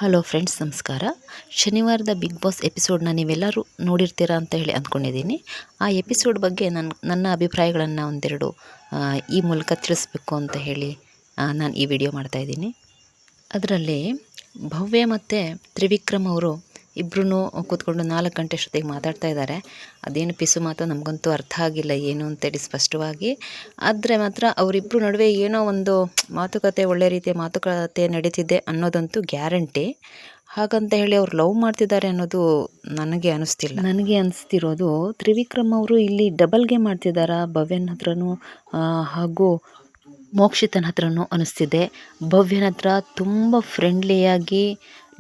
Hello friends, ನಮಸ್ಕಾರ. ಶನಿವಾರದ big boss ಎಪಿಸೋಡ್ನ ನೀವೆಲ್ಲರೂ ನೋಡಿರ್ತೀರಾ ಅಂತ ಹೇಳಿ ಅಂದ್ಕೊಂಡಿದ್ದೀನಿ. ಆ ಎಪಿಸೋಡ್ ಬಗ್ಗೆ ನನ್ನ ಅಭಿಪ್ರಾಯಗಳನ್ನು ಒಂದೆರಡು ಈ ಮೂಲಕ ತಿಳಿಸ್ಬೇಕು ಅಂತ ಹೇಳಿ ನಾನು ಈ ವಿಡಿಯೋ ಮಾಡ್ತಾಯಿದ್ದೀನಿ. ಅದರಲ್ಲಿ ಭವ್ಯ ಮತ್ತು ತ್ರಿವಿಕ್ರಮ್ ಅವರು ಇಬ್ಬರೂ ಕೂತ್ಕೊಂಡು 4 ಗಂಟೆ ಅಷ್ಟೊತ್ತಿಗೆ ಮಾತಾಡ್ತಾ ಇದ್ದಾರೆ. ಅದೇನು ಪಿಸು ಮಾತು ನಮಗಂತೂ ಅರ್ಥ ಆಗಿಲ್ಲ ಏನು ಅಂತೇಳಿ ಸ್ಪಷ್ಟವಾಗಿ. ಆದರೆ ಮಾತ್ರ ಅವರಿಬ್ಬರು ನಡುವೆ ಏನೋ ಒಂದು ಮಾತುಕತೆ, ಒಳ್ಳೆ ರೀತಿಯ ಮಾತುಕತೆ ನಡೀತಿದೆ ಅನ್ನೋದಂತೂ ಗ್ಯಾರಂಟಿ. ಹಾಗಂತ ಹೇಳಿ ಅವ್ರು ಲವ್ ಮಾಡ್ತಿದ್ದಾರೆ ಅನ್ನೋದು ನನಗೆ ಅನಿಸ್ತಿಲ್ಲ. ನನಗೆ ಅನಿಸ್ತಿರೋದು ತ್ರಿವಿಕ್ರಮ್ ಅವರು ಇಲ್ಲಿ ಡಬಲ್ ಗೇಮ್ ಮಾಡ್ತಿದ್ದಾರಾ ಭವ್ಯನ ಹತ್ರನೂ ಹಾಗೂ ಮೋಕ್ಷಿತನ ಹತ್ರನೂ ಅನಿಸ್ತಿದೆ. ಭವ್ಯನ ಹತ್ರ ತುಂಬ ಫ್ರೆಂಡ್ಲಿಯಾಗಿ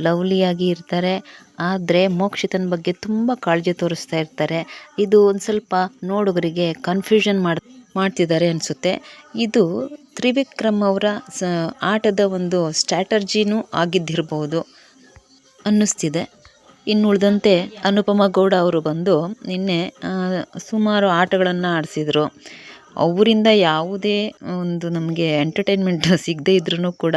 ಲವ್ಲಿಯಾಗಿ ಇರ್ತಾರೆ, ಆದರೆ ಮೋಕ್ಷಿತನ ಬಗ್ಗೆ ತುಂಬ ಕಾಳಜಿ ತೋರಿಸ್ತಾ ಇರ್ತಾರೆ. ಇದು ಒಂದು ಸ್ವಲ್ಪ ನೋಡುಗರಿಗೆ ಕನ್ಫ್ಯೂಷನ್ ಮಾಡ್ತಿದ್ದಾರೆ ಅನಿಸುತ್ತೆ. ಇದು ತ್ರಿವಿಕ್ರಮ್ ಅವರ ಆಟದ ಒಂದು ಸ್ಟ್ರಾಟರ್ಜಿನೂ ಆಗಿದ್ದಿರ್ಬೋದು ಅನ್ನಿಸ್ತಿದೆ. ಇನ್ನುಳಿದಂತೆ ಅನುಪಮ ಗೌಡ ಅವರು ಬಂದು ನಿನ್ನೆ ಸುಮಾರು ಆಟಗಳನ್ನು ಆಡಿಸಿದರು. ಅವರಿಂದ ಯಾವುದೇ ಒಂದು ನಮಗೆ ಎಂಟರ್ಟೈನ್ಮೆಂಟ್ ಸಿಗದೇ ಇದ್ರೂ ಕೂಡ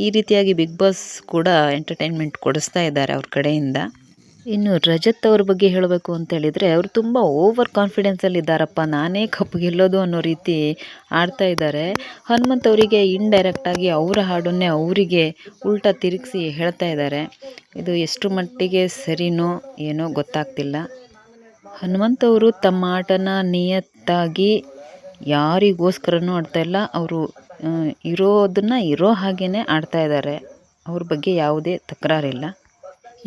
ಈ ರೀತಿಯಾಗಿ ಬಿಗ್ ಬಾಸ್ ಕೂಡ ಎಂಟರ್ಟೈನ್ಮೆಂಟ್ ಕೊಡಿಸ್ತಾ ಇದ್ದಾರೆ ಅವ್ರ ಕಡೆಯಿಂದ. ಇನ್ನು ರಜತ್ ಅವ್ರ ಬಗ್ಗೆ ಹೇಳಬೇಕು ಅಂತ ಹೇಳಿದರೆ, ಅವರು ತುಂಬ ಓವರ್ ಕಾನ್ಫಿಡೆನ್ಸಲ್ಲಿ ಇದ್ದಾರಪ್ಪ, ನಾನೇ ಕಪ್ ಗೆಲ್ಲೋದು ಅನ್ನೋ ರೀತಿ ಆಡ್ತಾ ಇದ್ದಾರೆ. ಹನುಮಂತ್ ಅವರಿಗೆ ಇಂಡೈರೆಕ್ಟಾಗಿ ಅವರ ಹಾಡನ್ನೇ ಅವರಿಗೆ ಉಲ್ಟಾ ತಿರುಗಿಸಿ ಹೇಳ್ತಾ ಇದ್ದಾರೆ. ಇದು ಎಷ್ಟು ಮಟ್ಟಿಗೆ ಸರಿನೋ ಏನೋ ಗೊತ್ತಾಗ್ತಿಲ್ಲ. ಹನುಮಂತ್ ಅವರು ತಮ್ಮ ಆಟನ ನಿಯತ್ತಾಗಿ ಯಾರಿಗೋಸ್ಕರನೂ ಆಡ್ತಾ ಇಲ್ಲ, ಅವರು ಇರೋದನ್ನು ಇರೋ ಹಾಗೇ ಆಡ್ತಾ ಇದ್ದಾರೆ. ಅವ್ರ ಬಗ್ಗೆ ಯಾವುದೇ ತಕರಾರಿಲ್ಲ.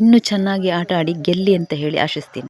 ಇನ್ನೂ ಚೆನ್ನಾಗಿ ಆಟ ಆಡಿ ಗೆಲ್ಲಿ ಅಂತ ಹೇಳಿ ಆಶಿಸ್ತೀನಿ.